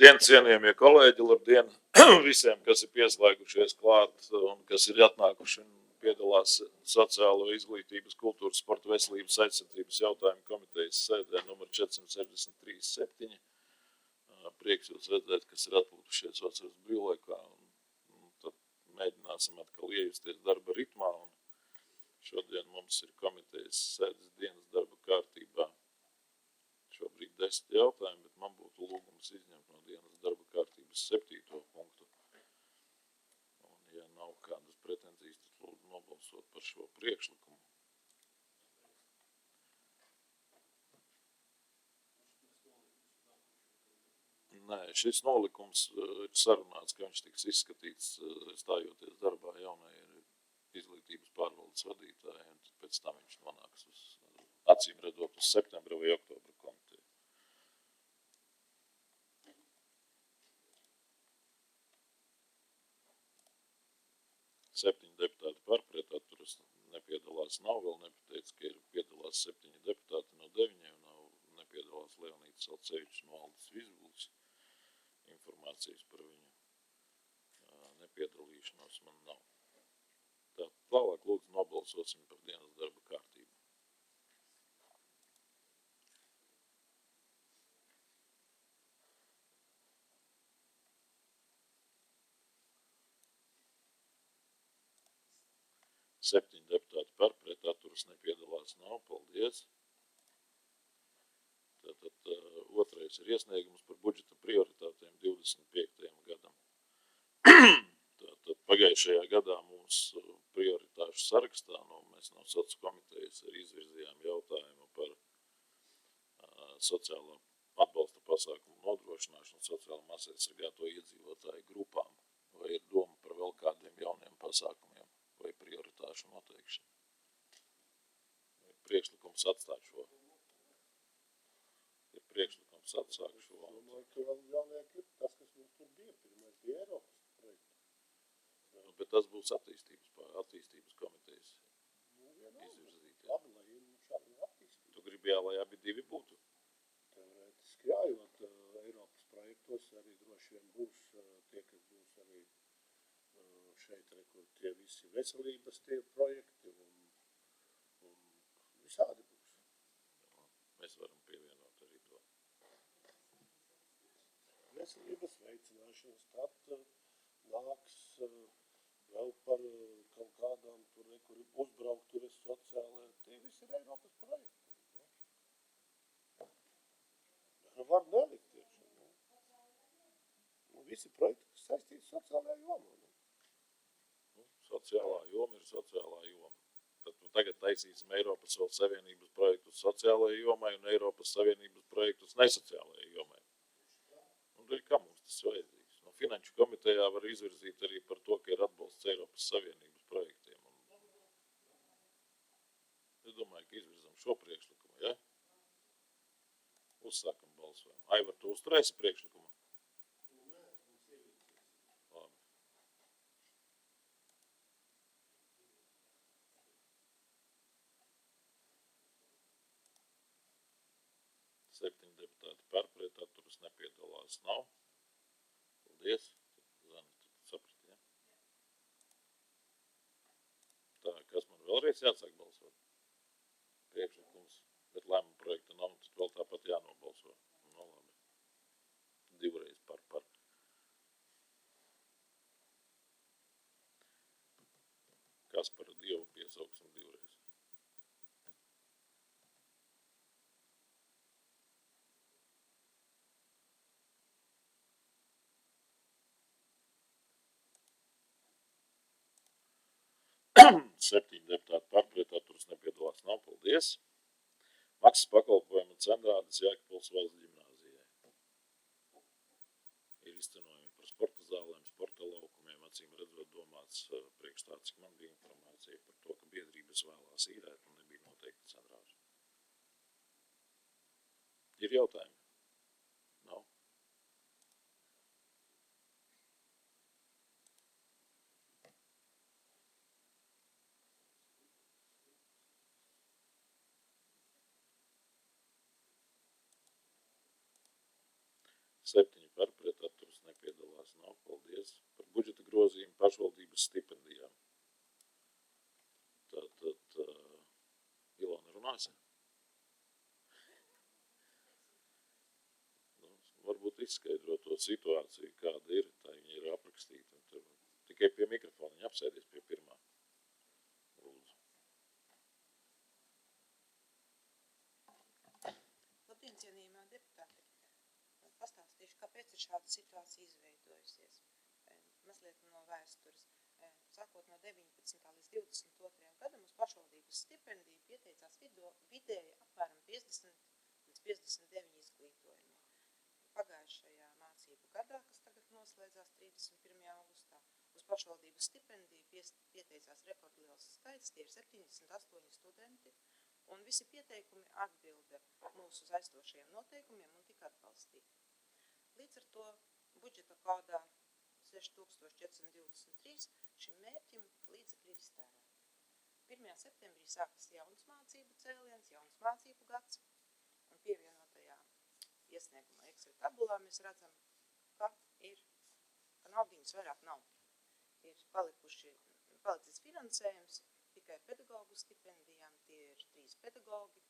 Labdien, cienījamie kolēģi, labdien visiem, kas ir pieslēgušies klāt un kas ir atnākuši un piedalās Sociālo izglītības, kultūras, sporta, veselības aizsardzības jautājumu komitejas sēdē numur 463-7. Prieks jūs redzēt, kas ir atpūtušies vasaras brīvlaikā, un tad mēģināsim atkal iejusties darba ritmā. Un šodien mums ir komitejas sēdes dienas darba kārtībā. Šobrīd 10 jautājumi, bet man būtu lūgums izņemt no dienas darba kārtības 7. punktu. Un, ja nav kādas pretenzijas, tad lūdzu nobalsot par šo priekšlikumu. Nē, šis nolikums ir sarunāts, ka viņš tiks izskatīts stājoties darbā jaunajai izglītības pārvaldes vadītājai, un tad pēc tam viņš nonāks uz, acīm redzot, uz septembra vai oktobra komiteju. Septiņi deputāti par, pret atturas nepiedalās nav, vēl nepateica, ka ir piedalās 7 deputāti no 9, un nepiedalās Leonīds Salcevičs no Aldis Vizbulis. Informācijas par viņu nepiedalīšanos man nav. Tālāk lūdzu nobalsosim par dienas darba kārtību. Septiņi deputāti par, pret atturas nepiedalās nav. Paldies. Tātad otrais ir iesniegums par budžeta prioritātēm 25. gadam. Tātad pagājušajā gadā mums prioritāšu sarakstā, mēs no sociālās komitejas arī izvirzījām jautājumu par sociālā atbalsta pasākumu nodrošināšanu sociāli mazaizsargāto iedzīvotāju grupām. Vai ir doma par vēl kādiem jauniem pasākumiem vai prioritāšu noteikšanu? Vai priekšlikums atstāt šo? Ir priekšlikums atsāk šo? Es domāju, ka vēl jāliek ir tas, kas mums tur bija. Pirmais bija Eiropas projekts. Bet tas būs attīstības komitejas izvirzītie. Labi, lai ir šādi attīstība. Tu gribi, lai abi divi būtu? Teorētiski jā, jo Eiropas projektos arī droši vien būs tie, kas būs arī šeit, kur tie visi veselības tie projekti un visādi būs. Mēs varam pievienot arī to. Veselības veicināšanas, tad nāks vēl par kaut kādām tur, kur uzbraukt tur ir sociālai. Tie visi ir Eiropas projekti. Var nelikt tieši. Visi projekti, kas saistīti sociālajā jomā. Sociālā joma ir sociālā joma. Tad tagad taisīsim Eiropas Savienības projektus sociālajai jomai un Eiropas Savienības projektus nesociālajai jomai. Un kā mums tas vajadzīgs? No Finanšu komitejā var izvirzīt arī par to, ka ir atbalsts Eiropas Savienības projektiem. Es domāju, ka izvirzam šo priekšlikumu, ja? Uzsākam balsojumu. Aivar, tu uzturēsi priekšlikumu? Labi. Septiņi deputāti par, pret atturas nepiedalās nav. Paldies. Zani, tu saprati, ja? Tā, kas man vēlreiz jāsāk balsot? Priekšlikums, bet lēmuma projekta nav, tad vēl tāpat jānobalso. No, labi. Divreiz par. Kas par Dievu piesauksim divreiz? Septiņi deputāti par, pret atturas nepiedalās nav. Paldies. Maksas pakalpojumu centrādes Jēkabpils valsts ģimnāzijai. Ir izcenojumi par sporta zālēm, sporta laukumiem, acīm redzot domāts priekš tā, cik man bija informācija par to, ka biedrības vēlās īrēt un nebija noteikti centrāža. Ir jautājumi? Nav? Septiņi par, pret nepiedalās. Nav, paldies. Par budžeta grozījumu pašvaldības stipendijām. Tātad, Ilona runāsim. Nu, varbūt izskaidro to situāciju, kāda ir, tā viņa ir aprakstīta. Un tur tikai pie mikrofona viņa apsēdies pie pirmā. Lūdzu. Labdien, cienījamā deputāte. Pastāstīšu, kāpēc ir šāda situācija izveidojusies. Mazliet no vēstures. Sākot no 19. līdz 22. gadam uz pašvaldības stipendiju pieteicās vidēji apmēram 50 līdz 59 izglītojumā. Pagājušajā mācību gadā, kas tagad noslēdzās 31. augustā, uz pašvaldības stipendiju pieteicās rekordliels skaits, tie ir 78 studenti, un visi pieteikumi atbilda mūsu aizstošajiem noteikumiem un tika atbalstīti. Līdz ar to budžeta kodā 6423 šim mērķim līdzekļi ir iztērēti. 1. septembrī sākas jauns mācību cēliens, jauns mācību gads, un pievienotajā iesnieguma Excel tabulā mēs redzam, ka naudiņas vairāk nav. Ir palicis finansējums tikai pedagogu stipendijām, tie ir 3 pedagogi,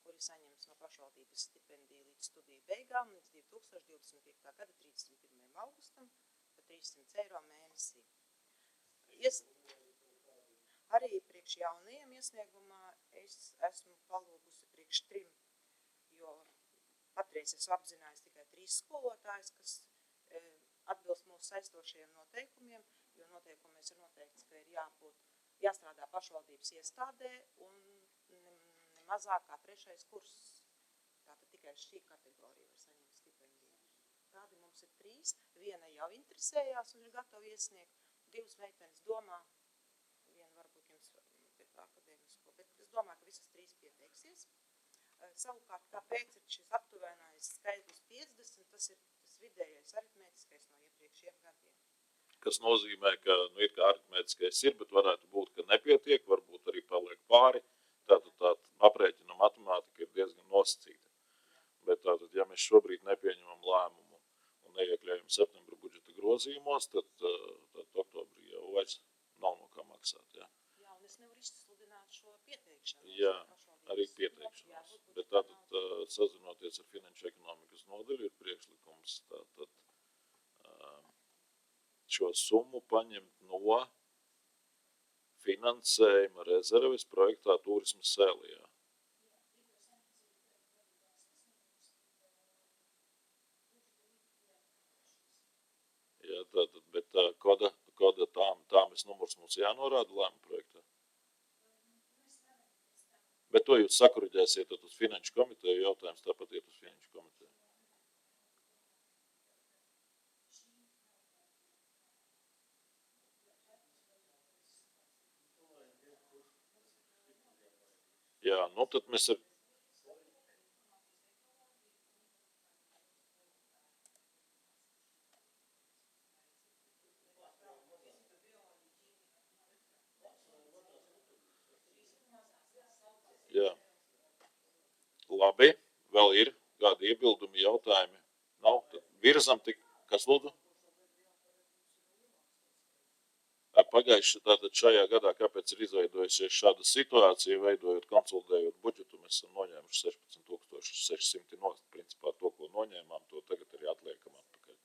kuri saņems no pašvaldības stipendiju līdz studiju beigām, līdz 2025. gada 31. augustam, pa 300 eiro mēnesī. Arī priekš jaunajiem iesniegumā es esmu palūgusi priekš 3, jo patreiz es apzinājos tikai 3 skolotājus, kas atbilst mūsu saistošajiem noteikumiem, jo noteikumēs ir noteikts, ka ir jāstrādā pašvaldības iestādē un mazāk kā 3. kurs. Tātad tikai šī kategorija var saņemt stipendiju. Tādi mums ir 3. Viena jau interesējās un ir gatava iesniegt. 2 meitenes domā, viena varbūt jums ir akadēmisko, bet es domāju, ka visas 3 pieteiksies. Savukārt, kāpēc ir šis aptuvenais skaitlis 50, tas ir tas vidējais aritmētiskais no iepriekšējiem gadiem. Kas nozīmē, ka ir kā aritmētiskais ir, bet varētu būt, ka nepietiek, varbūt arī paliek pāri. Tātad aprēķina matemātika ir diezgan nosacīta. Bet tātad, ja mēs šobrīd nepieņemam lēmumu un neiekļaujam septembra budžeta grozījumos, tad oktobrī jau vairs nav no kā maksāt. Jā, un es nevaru izsludināt šo pieteikšanu. Jā, arī pieteikšanos. Bet tātad, sazinoties ar Finanšu ekonomikas nodaļu, ir priekšlikums tātad šo summu paņemt no finansējuma rezerves projektā Turisma Sēlijā. Jā, tātad, bet koda tāmes numurs mums jānorāda lēma projektā. Bet to jūs sakruģēsiet uz Finanšu komiteju, jautājums tāpat iet uz Finanšu komiteju. Jā, nu tad mēs ar... Jā. Labi, vēl ir kādi iebildumi, jautājumi? Nav, tad virzam tik, kas lūdzu? Pagājuši tātad šajā gadā, kāpēc ir izveidojusies šāda situācija, veidojot, konsolidējot budžetu, mēs esam noņēmuši 16 600 nost, principā to, ko noņēmām, to tagad arī atliekam atpakaļ.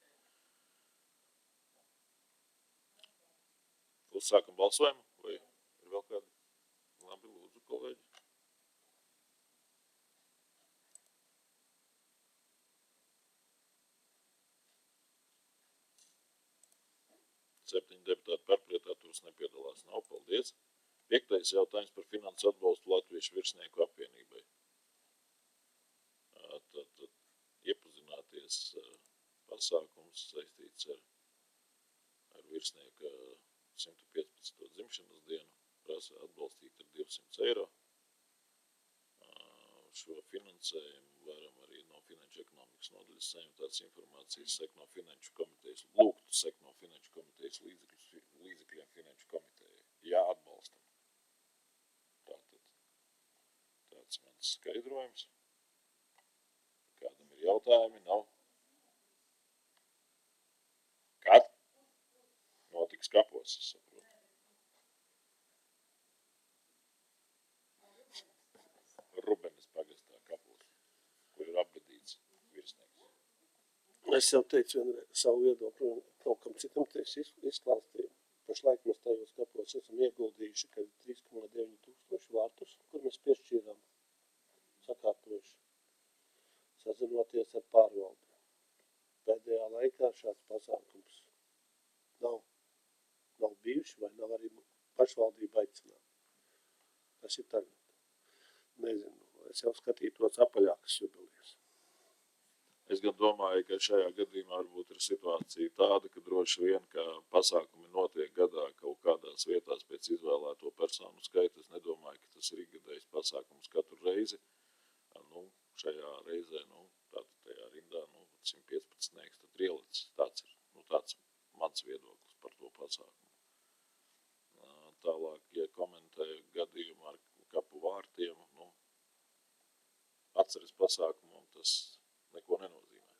Uzsākam balsojumu, vai ir vēl kādi? Labi, lūdzu, kolēģi. Septiņi deputāti par, pret atturas nepiedalās. Nav, paldies. 5. jautājums par finansu atbalstu Latviešu virsnieku apvienībai. Tad iepazināties pasākums saistīts ar virsnieka 115. dzimšanas dienu. Prasa atbalstīt ar 200 eiro. Šo finansējumu varam arī no Finanšu ekonomikas nodaļas saņemt tādas informācijas, sek no Finanšu komitejas, lūgtu sek no Finanšu komitejas līdzekļiem Finanšu komitejai. Jā, atbalstam. Tātad, tāds mans skaidrojums. Kādam ir jautājumi? Nav? Kad? kapos, es saprotu. Rubenes pagastā kapos, kur ir apbedīts virsnieks. Es jau teicu vienreiz savu viedokli, un kaut kam citam teiks izklāstīju. Pašlaik mēs tajos kapos esam ieguldījuši, ka 3,9 tūkstoši vārtus, kur mēs piešķīrām, sakārtojuši, sazinoties ar pārvaldi. Pēdējā laikā šāds pasākums nav bijuši, vai nav arī pašvaldība aicināt. Tas ir tagad. Nezinu, es jau skatītos apaļākas jubilejas. Es gan domāju, ka šajā gadījumā varbūt ir situācija tāda, ka droši vien, ka pasākumi notiek gadā kaut kādās vietās pēc izvēlēto personu skaita. Es nedomāju, ka tas ir ikgadējs pasākums katru reizi. Šajā reizē, tātad tajā rindā, 115. tad ielicis. Tāds ir, tāds mans viedoklis par to pasākumu. Tālāk, ja komentēju gadījumu ar kapu vārtiem, atceres pasākumam tas neko nenozīmē.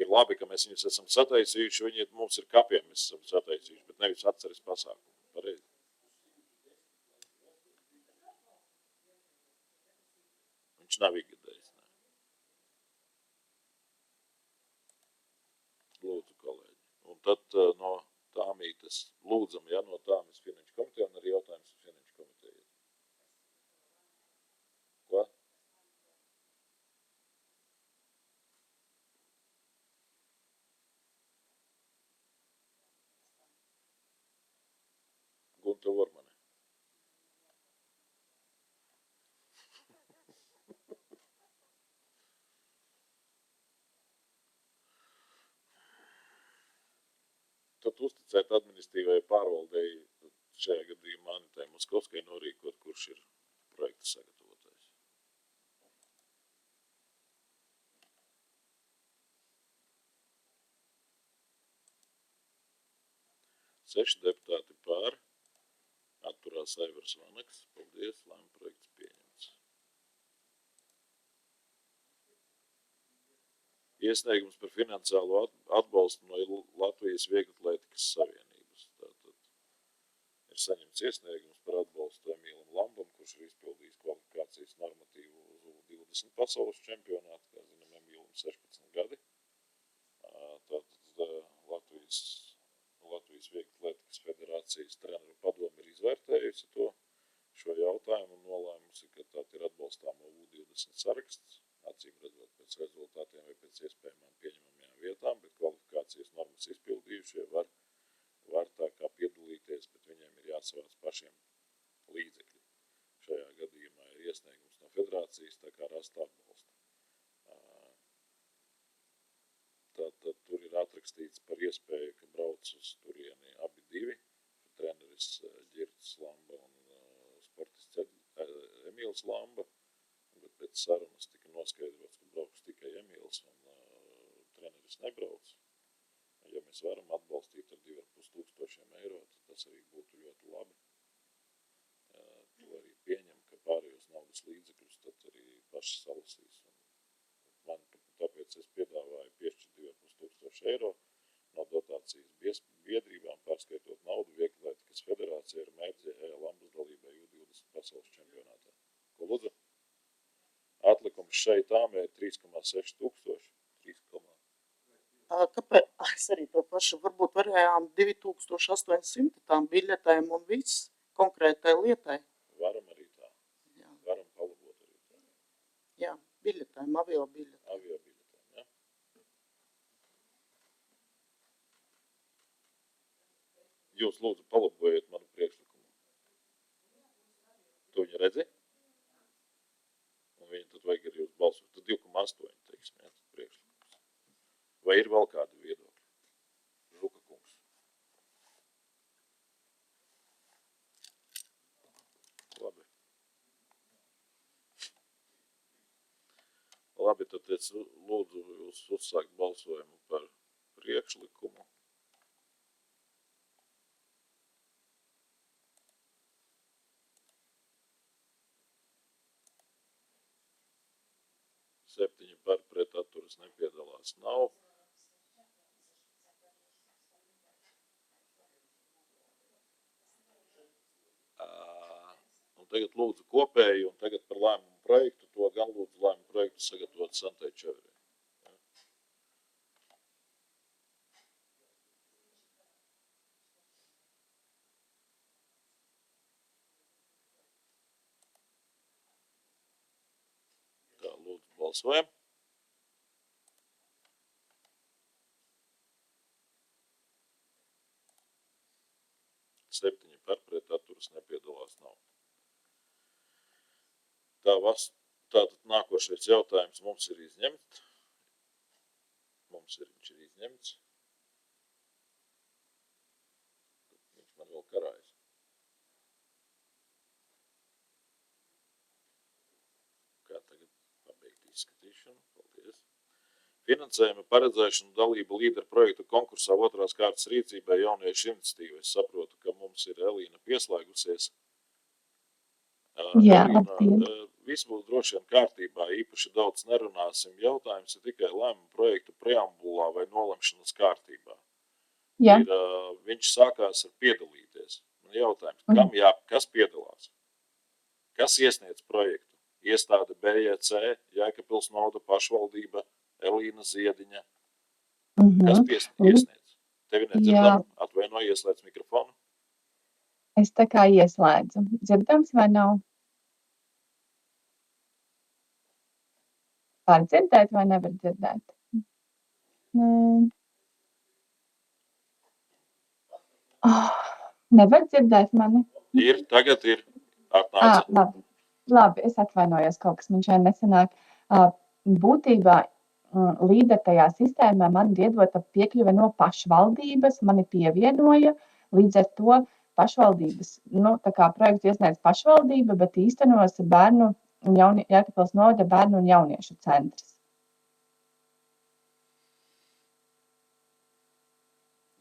Ir labi, ka mēs viņus esam sataisījuši, viņi mums ir kapiem, mēs esam sataisījuši, bet nevis atceres pasākumu. Pareizi. Viņš nav ikgadējs, ne. Lūdzu, kolēģi. Un tad no tāmītes lūdzam, no tāmītes finanšu komiteja un arī jautājums uz finanšu komiteju. Ko? Gunta Vormane. Tad uzticēt administratīvajai pārvaldei šajā gadījumā Anitai Moskovskai norīkot, kurš ir projekta sagatavotājs. Seši deputāti pār, atturās Aivars Vanaks. Paldies, lēma projekts pieņemts. Iesniegums par finansiālo atbalstu no Latvijas Vieglatlētikas savienības. Tātad ir saņemts iesniegums par atbalstu Emīlam Lambam, kurš ir izpildījis kvalifikācijas normatīvu uz U20 pasaules čempionātu. Kā zinām, Emīlam 16 gadi. Tātad Latvijas Vieglatlētikas federācijas treneru padomi ir izvērtējusi šo jautājumu un nolēmusi, ka tātad ir atbalstāmo U20 saraksts, acīm redzot pēc rezultātiem vai pēc iespējamām pieņemamajām vietām, bet kvalifikācijas normas izpildījušie var tā kā piedalīties, bet viņiem ir jāsavāc pašiem līdzekļi. Šajā gadījumā ir iesniegums no federācijas, tā kā rast atbalstu. Tātad tur ir atrakstīts par iespēju, ka brauc uz turieni abi divi, treneris Ģirts Lamba un sportists Emīls Lamba, bet pēc sarunas tika noskaidrots, ka brauks tikai Emīls un treneris nebrauc. Ja mēs varam atbalstīt ar 2,5 tūkstošiem eiro, tad tas arī būtu ļoti labi. To arī pieņem, ka pārējos naudas līdzekļus tad arī paši salasīs. Tāpēc es piedāvāju piešķirt 2,5 tūkstoši eiro no dotācijas biedrībām, pārskaitot naudu Vieglatlētikas federācijai ar mērķi Lambas dalībai U20 pasaules čempionātā. Ko lūdzu? Atlikums šeit tāmē ir 3,6 tūkstoši. Kāpēc? Es arī to pašu. Varbūt varējām 2800 tām biļetēm un viss konkrētai lietai. Varam arī tā. Jā, Varam palabot arī tā. jā, biļetēm, avio biļetēm. Avio biļetēm, ja? Jūs lūdzu palabojiet manu priekšlikumu. Tu viņu redzi? Un viņu tad vajag arī uz balsot. Tad 2,8, teiksim, jā, tad priekšlikums. Vai ir vēl kādi viedokļi? Žuka kungs. Labi. Labi, tad es lūdzu jūs uzsākt balsojumu par priekšlikumu. Septiņi par pret atturas nepiedalās nav. tagad lūdzu kopēju, un tagad par lēmumu projektu, to gan lūdzu lēmumu projektu sagatavot Santai Čeverei. Tā, lūdzu, balsojam. Septiņi par, pret atturas nepiedalās nav. Tātad nākošais jautājums mums ir izņemts. Viņš ir izņemts. Viņš man vēl karājas. Kā tagad pabeigt izskatīšanu? Paldies. Finansējuma paredzēšanu dalību līderu projektu konkursā otrās kārtas rīcībai jauniešu iniciatīva. Es saprotu, ka mums ir Elīna pieslēgusies. Jā, Elīna, labdien. viss būs droši vien kārtībā, īpaši daudz nerunāsim. Jautājums ir tikai lēmumu projektu preambulā vai nolemšanas kārtībā. Jā, Viņš sākās ar piedalīties. Man jautājums, kas piedalās? Kas iesniedz projektu? Iestāde BJC, Jēkabpils novada pašvaldība, Elīna Ziediņa. Kas iesniedz? Tevi nedzirdam? Atvainoji, ieslēdz mikrofonu. es tā kā ieslēdzu. Dzirdams vai nav? Var dzirdēt vai nevar dzirdēt? Nevar dzirdēt mani? Tagad ir atnāca. Labi, es atvainojos, kaut kas man šeit nesanāk. Būtībā līderi tajā sistēmā man ir iedota piekļuve no pašvaldības, mani pievienoja, līdz ar to pašvaldības, tā kā projektu iesniedz pašvaldība, bet īstenos Jēkabpils novada bērnu un jauniešu centrs.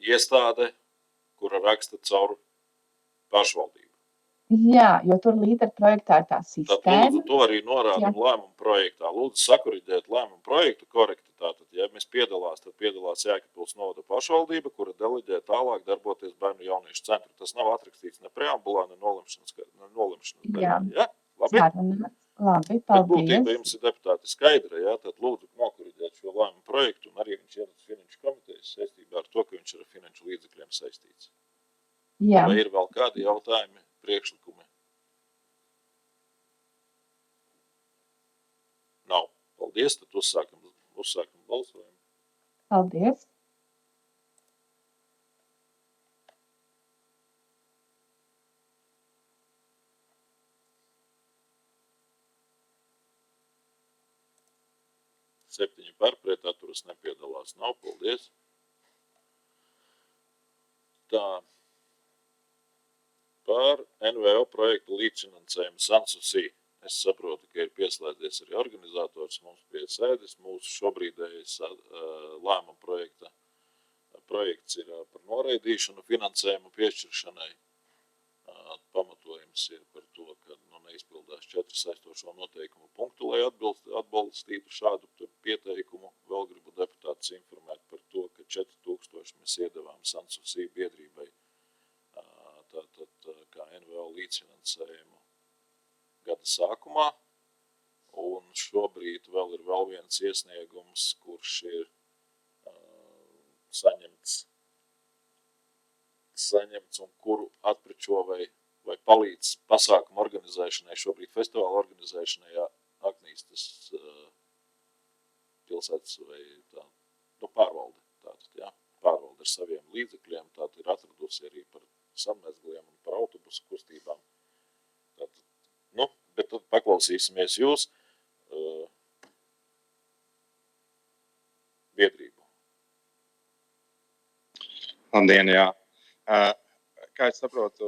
Iestāde, kura raksta caur pašvaldību. Jā, jo tur līderi projektā ir tā Tad sistēma. lūdzu to arī norādam lēmumu projektā. Lūdzu sakuriģēt lēmumu projektu korekti. Tātad, ja mēs piedalās, tad piedalās Jēkabpils novada pašvaldība, kura deleģē tālāk darboties bērnu jauniešu centru. Tas nav atrakstīts ne preambulā, ne nolemšanas daļā. Ja? Labi? Labi, Bet būtībā paldies. jums ir deputāti skaidra, ja? Tad lūdzu nokuriģēt šo lēmumu projektu, un arī viņš ienes finanšu komitejas saistībā ar to, ka viņš ir ar finanšu līdzekļiem saistīts. Jā, Vai ir vēl kādi jautājumi, priekšlikumi? Nav. Paldies, tad uzsākam balsojumu. paldies. Septiņi par, pret atturas nepiedalās. Nav. Paldies. Tā. Par NVO projektu līdzfinansējumu Sansusī. Es saprotu, ka ir pieslēdzies arī organizators mums pie sēdes. Mūsu šobrīdējais lēmuma projekts ir par noraidīšanu finansējumu piešķiršanai. Pamatojums ir par to, ka neizpildās 4 saistošo noteikumu punktu, lai atbalstītu šādu pieteikumu. Vēl gribu deputātus informēt par to, ka 4000 mēs iedavām Sansusī biedrībai tātad kā NVO līdzfinansējumu gada sākumā, un šobrīd vēl ir viens iesniegums, kurš ir saņemts un kuru atpričo vai palīdz pasākumu organizēšanai, šobrīd festivāla organizēšanai Aknīstas pilsētas vai tā, pārvalde. Tātad, jā, pārvalde ar saviem līdzekļiem, tātad ir atradusi arī par samezgliem un par autobusu kustībām. Tātad, bet tad paklausīsimies jūs biedrību. Labdien, jā. Kā es saprotu,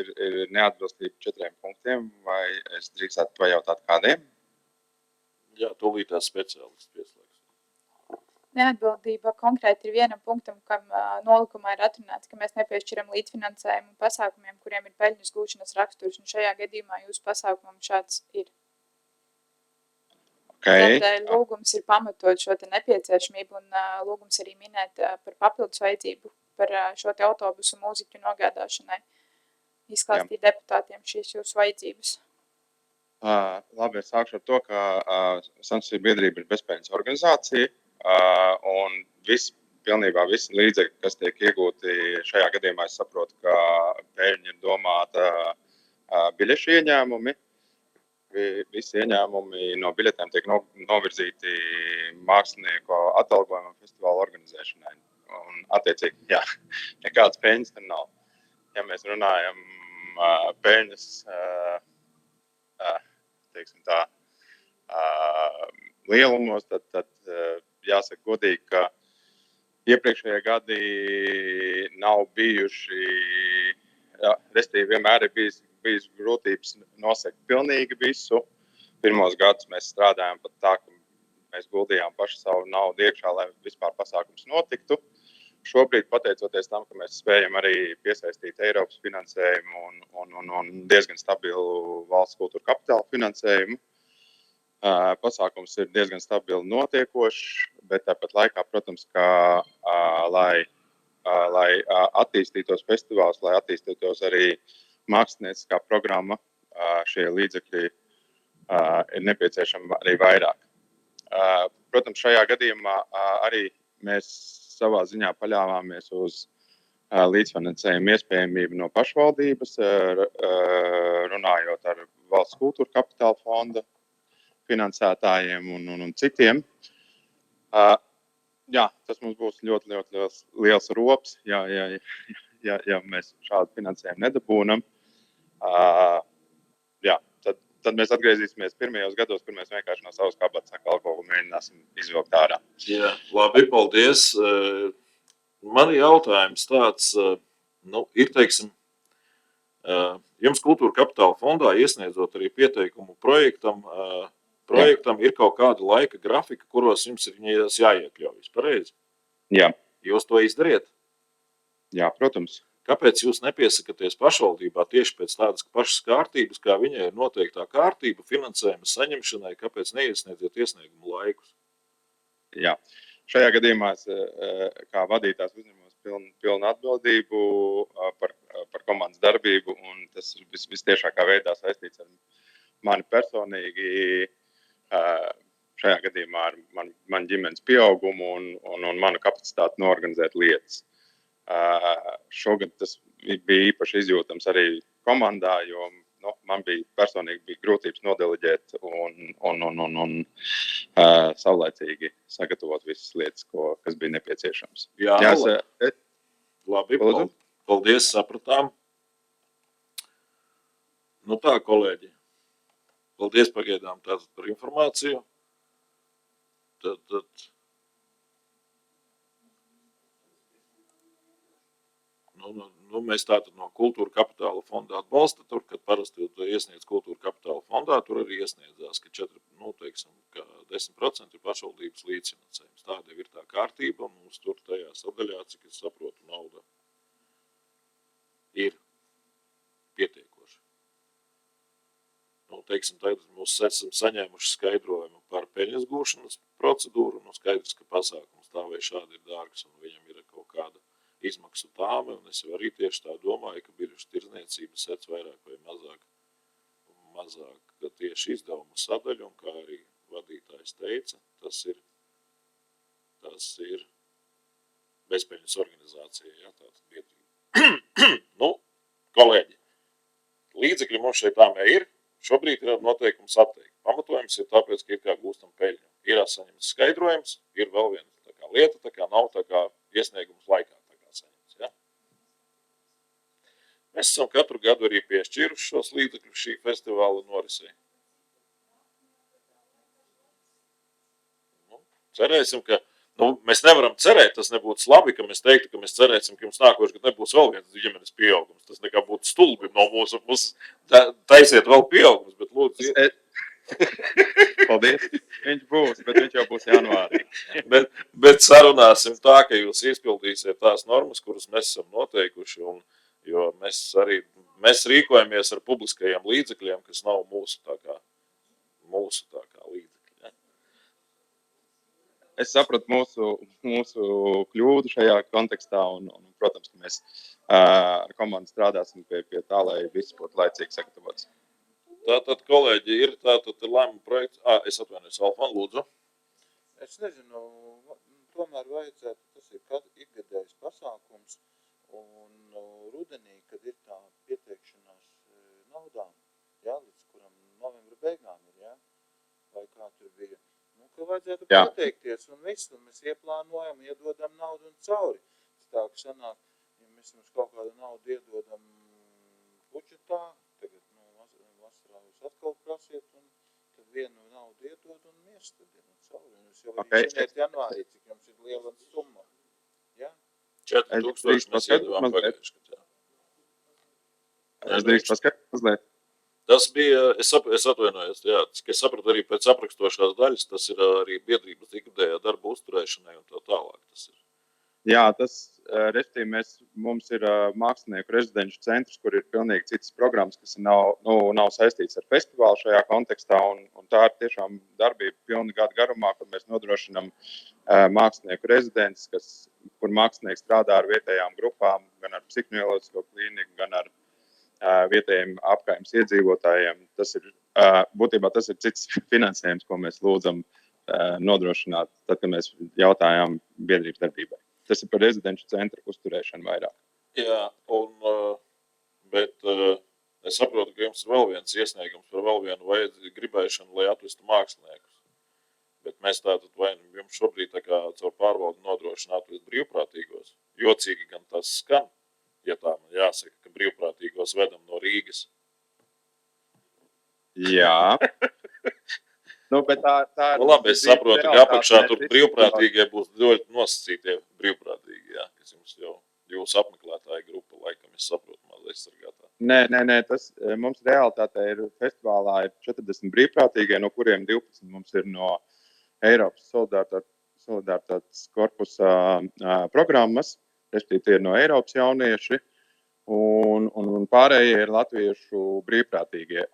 ir neatbilstība 4 punktiem, vai es drīkstētu pajautāt kādiem? Jā, tūlītās speciālists pieslēgs. Neatbildība konkrēti ir vienam punktam, kam nolikumā ir atrunāts, ka mēs nepiešķiram līdzfinansējumu pasākumiem, kuriem ir peļņas gūšanas raksturs, un šajā gadījumā jūsu pasākumam šāds ir. Okay. Tādēļ lūgums ir pamatot šo te nepieciešamību un lūgums arī minēt par papildus vajadzību par šo te autobusu mūziķu nogādāšanai. izklāstīt deputātiem šīs jūsu vajadzības? Labi, es sākšu ar to, ka Sancensību biedrība ir bezpēļņas organizācija, un pilnībā visi līdzekļi, kas tiek iegūti šajā gadījumā, es saprotu, ka peļņa ir domāta biļešu ieņēmumi. Visi ieņēmumi no biļetēm tiek novirzīti mākslinieku atalgojumam festivāla organizēšanai. Un, attiecīgi, jā, nekādas peļņas tur nav. Ja mēs runājam peļņas, teiksim tā, lielumos, tad jāsaka godīgi, ka iepriekšējie gadi nav bijuši, respektīvi vienmēr ir bijis grūtības nosegt pilnīgi visu. Pirmos gadus mēs strādājām pat tā, ka mēs guldījām paši savu naudu iekšā, lai vispār pasākums notiktu. Šobrīd, pateicoties tam, ka mēs spējam arī piesaistīt Eiropas finansējumu un diezgan stabilu valsts kultūra kapitāla finansējumu, pasākums ir diezgan stabili notiekošs, bet tāpat laikā, protams, ka, lai attīstītos festivāls, lai attīstītos arī mākslinieckā programma, šie līdzekļi ir nepieciešami arī vairāk. Protams, šajā gadījumā arī mēs savā ziņā paļāvāmies uz līdzfinansējumu iespējamību no pašvaldības, runājot ar valsts kultūra kapitāla fonda finansētājiem un citiem. Jā, tas mums būs ļoti liels rops, ja mēs šādu finansējumu nedabūnam. Jā, tad mēs atgriezīsimies pirmajos gados, kur mēs vienkārši no savas kabatas alkoholu mēģināsim izvilkt ārā. Jā, labi, paldies. Man ir jautājums tāds, ir, teiksim, jums kultūra kapitāla fondā iesniedzot arī pieteikumu projektam ir kaut kāda laika grafika, kuros jums ir jāiekļaujas, pareizi? Jā. Jūs to izdariet? Jā, protams. Kāpēc jūs nepiesakaties pašvaldībā tieši pēc tādas pašas kārtības, kā viņai ir noteiktā kārtība finansējuma saņemšanai, kāpēc neiesniedziet iesniegumu laikus? Jā, šajā gadījumā es kā vadītājs uzņemos pilnu atbildību par komandas darbību, un tas vistiešākā veidā saistīts ar mani personīgi, šajā gadījumā ar man ģimenes pieaugumu un manu kapacitāti noorganizēt lietas. Šogad tas bija īpaši izjūtams arī komandā, jo man personīgi bija grūtības nodeleģēt un saulaicīgi sagatavot visas lietas, kas bija nepieciešams. Jā, labi, paldies, sapratām. Tā, kolēģi, paldies pagaidām tātad par informāciju. Mēs tātad no kultūra kapitāla fonda atbalsta tur, kad parasti iesniedz kultūra kapitāla fondā, tur arī iesniedzās, ka 10% ir pašvaldības līdzfinansējums. Tāda ir tā kārtība, un mums tur tajā sadaļā, cik es saprotu, nauda ir pietiekoša. Tagad mēs esam saņēmuši skaidrojumu par peļņas gūšanas procedūru, skaidrs, ka pasākums tā vai šādi ir dārgs, un viņam ir kaut kāda izmaksu tāme, un es arī tieši tā domāju, ka biļešu tirdzniecība sec vairāk vai mazāk tieši izdevumu sadaļu, un kā arī vadītājs teica, tas ir bezpeļņas organizācija, jā, tātad biedrība. Kolēģi, līdzekļi mums šeit tāmē ir, šobrīd ir noteikums atteikt. Pamatojums ir tāpēc, ka ir kā gūstam peļņu. Ir saņemts skaidrojums, ir vēl viena tā kā lieta, tā kā nav tā kā iesniegums laikā. Mēs esam katru gadu arī piešķīruši šos līdzekļus šī festivāla norisei. Cerēsim, ka mēs nevaram cerēt, tas nebūtu labi, ka mēs teiktu, ka mēs cerēsim, ka jums nākošais gadu nebūs vēl viens ģimenes pieaugums. Tas nekā būtu stulbi no mūsu puses. Taisiet vēl pieaugums, bet lūdzu. Paldies. Viņš būs, bet viņš jau būs janvārī. bet sarunāsim tā, ka jūs izpildīsiet tās normas, kuras mēs esam noteikuši, jo mēs rīkojamies ar publiskajiem līdzekļiem, kas nav mūsu tā kā līdzekļi. Ja? Es sapratu mūsu kļūdu šajā kontekstā un protams, ka mēs ar komandu strādāsim pie tā, lai viss būtu laicīgi sagatavots. Tātad, kolēģi, ir tātad lēmuma projekts. Es atvainojos, Alfon, lūdzu. Es nezinu, tomēr vajadzētu, tas ir ikgadējs pasākums, un rudenī, kad ir tā pieteikšanās naudām, jā, līdz kuram novembra beigām ir, jā, vai kā tur bija, nu, ka vajadzētu pieteikties un viss, un mēs ieplānojam, iedodam naudu un cauri. Tā, ka sanāk, ja mēs jums kaut kādu naudu iedodam budžetā, tagad, vasarā jūs atkal prasiet, un tad vienu naudu iedod un mies, tad ir cauri. Un jūs jau arī ziniet janvārī, cik jums ir liela summa. Ja? 4000 mēs iedavām pagājuši, kad jā. Es drīkst paskatīt mazliet. Tas bija, es atvainojos, jā, cik es sapratu arī pēc aprakstošās daļas, tas ir arī biedrības ikgadējā darba uzturēšanai un tā tālāk tas ir. Jā, tas, respektīvi, mums ir mākslinieku rezidenču centrs, kur ir pilnīgi citas programmas, kas nav saistīts ar festivālu šajā kontekstā, un tā ir tiešām darbība pilna gada garumā, kur mēs nodrošinam mākslinieku rezidents, kur mākslinieki strādā ar vietējām grupām, gan ar psihneuroloģisko klīniku, gan ar vietējiem apkaimes iedzīvotājiem. Būtībā tas ir cits finansējums, ko mēs lūdzam nodrošināt, tad, kad mēs jautājām biedrības darbībai. Tas ir par rezidenču centru uzturēšanu vairāk. Jā, bet es saprotu, ka jums ir vēl viens iesniegums par vēl vienu gribēšanu, lai atvestu māksliniekus. Bet mēs tātad vai jums šobrīd tā kā caur pārvaldu nodrošina atvest brīvprātīgos. Jocīgi gan tas skan, ja tā man jāsaka, ka brīvprātīgos vedam no Rīgas. Jā. Bet tā nu, labi, es saprotu, ka apakšā tur brīvprātīgie būs ļoti nosacītie brīvprātīgi, jā, kas jums jau jūsu apmeklētāja grupa, laikam, es saprotu, mazliet sargātā. Nē, tas mums realitātē ir festivālā ir 40 brīvprātīgie, no kuriem 12 mums ir no Eiropas solidaritātes korpusa programmas, respektīvi tie ir no Eiropas jaunieši, un pārējie ir latviešu brīvprātīgie.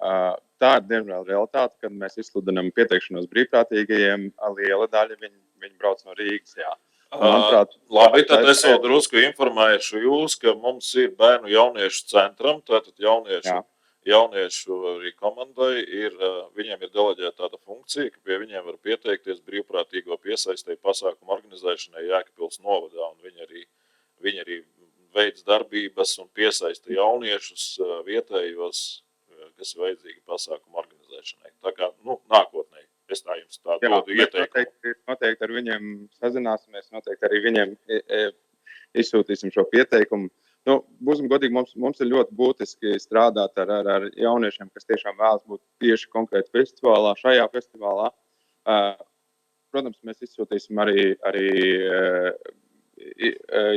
Tā ir, diemžēl, realitāte, kad mēs izsludinām pieteikšanos brīvprātīgajiem, liela daļa viņi brauc no Rīgas, jā. Manuprāt, labi, tad es vēl drusku informēšu jūs, ka mums ir bērnu jauniešu centram, tātad jauniešu arī komandai, viņiem ir deleģēta tāda funkcija, ka pie viņiem var pieteikties brīvprātīgo piesaistē pasākumu organizēšanai Jēkabpils novadā, un viņi arī veids darbības un piesaista jauniešus vietējos, kas ir vajadzīgi pasākumu organizēšanai. Tā kā, nākotnē, es tā jums tādu dodu ieteikumu. Noteikti ar viņiem sazināsimies, noteikti arī viņiem izsūtīsim šo pieteikumu. Būsim godīgi, mums ir ļoti būtiski strādāt ar jauniešiem, kas tiešām vēlas būt tieši konkrēti festivālā, šajā festivālā. Protams, mēs izsūtīsim arī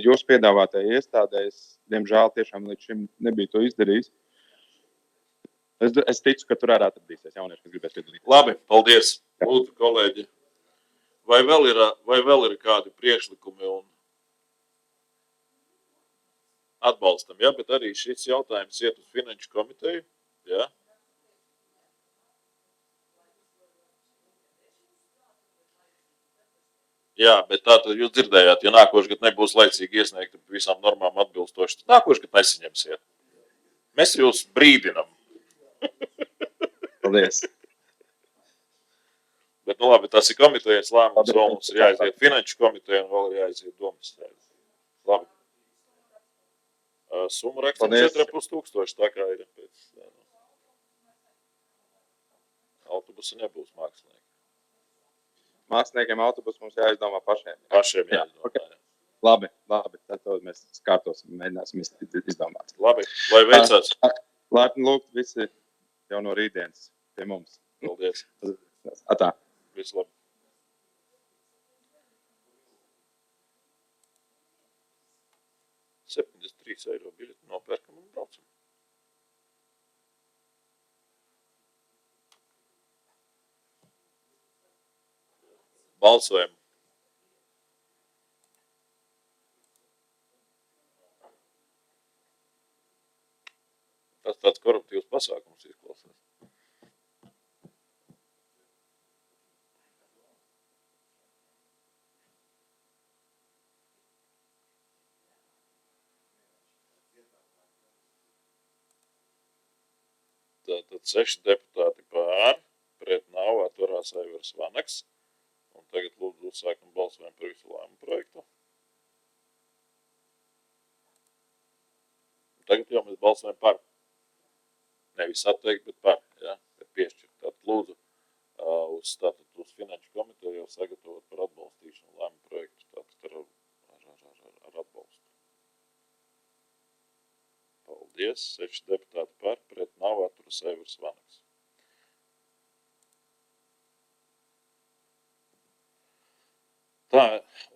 jūsu piedāvātajai iestādēs, diemžēl tiešām līdz šim nebija to izdarījis. Es ticu, ka tur arī atradīsies jaunieši, kas gribēs piedalīties. Labi, paldies, lūdzu, kolēģi. Vai vēl ir kādi priekšlikumi un atbalstam, ja? Bet arī šis jautājums iet uz finanšu komiteju, ja? Jā, bet tātad jūs dzirdējāt, ja nākošais gads nebūs laicīgi iesniegt visām normām atbilstoši, tad nākošais gads nesaņemsiet. Mēs jūs brīdinam. Paldies. Bet, labi, tas ir komitejas lēmums, vēl mums ir jāaiziet finanšu komiteja un vēl ir jāaiziet domas sēdes. Labi. Summa rakstam 4500, tā kā ir pēc. Autobusi nebūs mākslinieki. Māksliniekiem autobusu mums jāizdomā pašiem. Pašiem jāizdomā, okay. Labi, tad to mēs kārtosim, mēģināsim izdomāt. Labi, lai veicās. Laipni lūgt visi jau no rītdienas pie mums. Paldies. Atā. Visu labi. €73 biļeti nopērkam un braucam. Balsojam. Tas tāds koruptīvs pasākums izklausās. Tātad 6 deputāti pār, pret nav, atturās Aivars Vanaks. Un tagad lūdzu uzsākam balsojumu par visu lēmumu projektu. Tagad jau mēs balsojam par. Nevis atteikt, bet par, ja, bet piešķirt. Tātad lūdzu uz finanšu komiteju jau sagatavot par atbalstīšanu lēmumu projektu. Tātad ar atbalstu. Paldies. 6 deputāti par, pret nav, atturas Aivars Vanaks. Tā,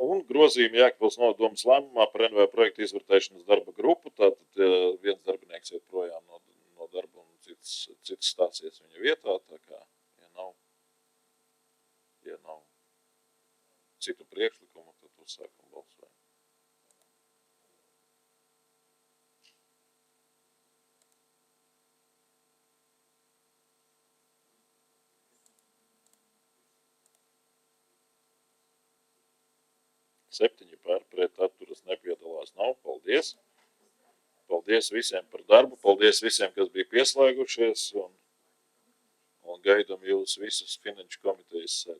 un grozījumi Jēkabpils nodomas lēmumā par NV projektu izvērtēšanas darba grupu. Tātad viens darbinieks iet projām no darba un cits stāsies viņa vietā. Tā kā, ja nav citu priekšlikumu, tad uzsākam balsojumu. Septiņi par, pret atturas nepiedalās nav. Paldies. Paldies visiem par darbu. Paldies visiem, kas bija pieslēgušies. Un gaidam jūs visus finanšu komitejas sēdē.